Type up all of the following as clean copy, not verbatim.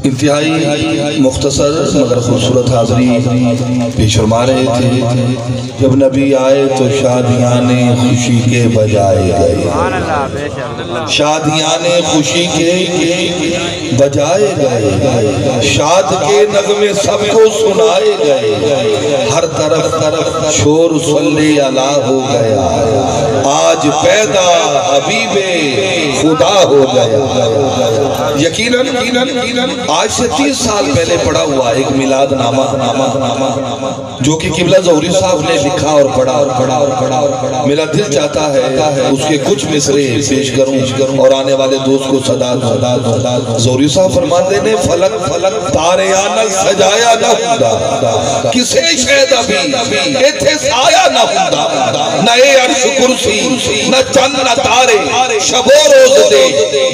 انتہائی مختصر مگر خوبصورت حاضری پیش فرما رہے تھے۔ جب نبی آئے تو شادیاں خوشی کے بجائے گئے، شادیاں خوشی کے بجائے گئے، شاد کے نغمے سب کو سنائے گئے، ہر طرف شور صلی اللہ ہو گیا، آج پیدا حبیب خدا ہو گیا۔ یقیناً آج سے 30 سال پہلے پڑھا ہوا ایک میلاد نامہ جو کہ قبلہ ظہوری صاحب نے لکھا اور پڑھا، میرا دل چاہتا ہے اس کے کچھ مصرے پیش کروں اور آنے والے دوست کو صدا دوں۔ ظہوری صاحب فرماتے نے فلک تاریاں سجایا نہ ہوندا، کسے شاید ابھی ایتھے سایا نہ ہوندا، نہ اے عرش کرسی نہ چند نہ تارے، شب و روز دے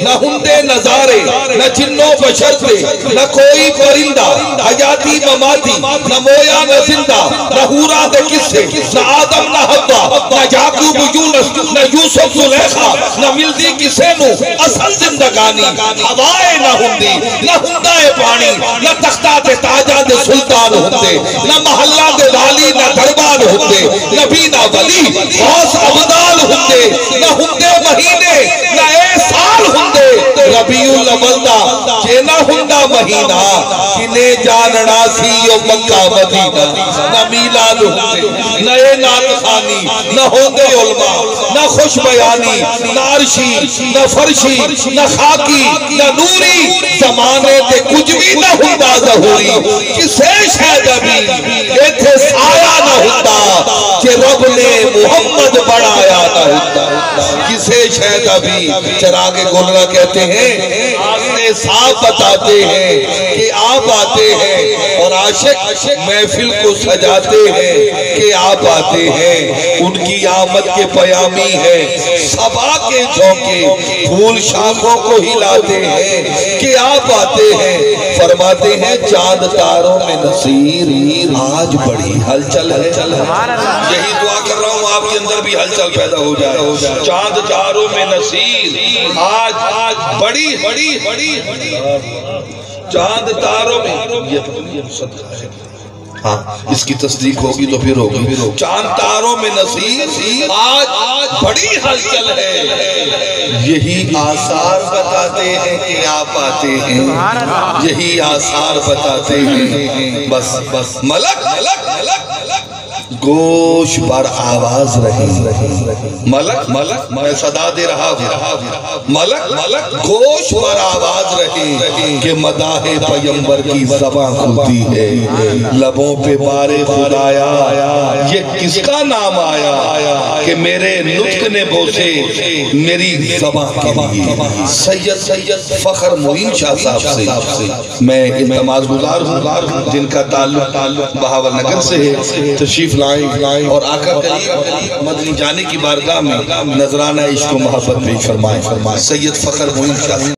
نہ ہندے نظارے، نہ جنوں بشر دے نہ کوئی پرندہ، حیاتی مماتی نہ مویا نہ زندہ، نہ ہورا دے کسے نہ آدم نہ حوا، نہ یعقوب یونس نہ یوسف زلیخا، نہ ملدی کسے نو اصل زندگانی، ہوائے نہ ہندی نہ ہندائے پانی، نہ تختہ دے تاجہ دے سلطان ہندے، نہ محلہ دے والی نہ دربان ہندے، نبی نہ ولی غوث عبدال ہندے، نہ ہندے مہینے نہ اے سال ہندے، ربیع الاول دا کہ نہ ہندہ مہینہ، کنے جاننا سی و مکہ مدینہ، نہ میلاد ہندے نہ اے نات خانی، نہ ہوندے علماء نہ خوش بیانی، نہ عرشی نہ فرشی نہ خاکی نہ نوری، زمانے تے کچھ بھی نہ ہندہ ظہوری، کسے شاید ابھی ایتھے سایا نہ ہندہ کہ رب نے محمد بڑھایا نہ ہندہ، کسے شاید ابھی چراغ گلرہ کہتے ہیں آستے صاحب بتاتے ہیں کہ آپ آتے ہیں، اور عاشق محفل کو سجاتے ہیں کہ آپ آتے ہیں، ان کی آمد کے پیامی ہے صبا کے جھونکے، پھول شاخوں کو ہلاتے ہیں کہ آپ آتے ہیں، فرماتے ہیں چاند تاروں میں نصیر آج بڑی ہلچل ہے، یہی دعا کر رہا ہوں آپ کے اندر بھی ہلچل پیدا ہو جائے، چاند تاروں میں نصیر آج بڑی چاند تاروں میں، یہ صدقہ ہے، ہاں اس کی تصدیق ہوگی تو پھر ہوگی، چاند تاروں میں نصیر آج بڑی ہلچل ہے، یہی آثار بتاتے ہیں کہ آپ آتے ہیں، یہی آثار بتاتے ہیں، بس ملک گوش بر آواز رہی، ملک میں صدا دے رہا ہوں، ملک گوش بر آواز رہی کہ مداح پیمبر کی زبان کھلتی ہے، لبوں پہ بار خدایا یہ کس کا نام آیا کہ میرے نطق نے بوسے میری زبان کے لیے۔ سید فخر معین شاہ صاحب سے میں التماس گزار ہوں جن کا تعلق بہاول نگر سے ہے، تشریف لائیں اور آقا کریم مدنی جانے کی بارگاہ میں نذرانہ عشق و محبت پیش فرمائیں۔ سید فخر معین شاہ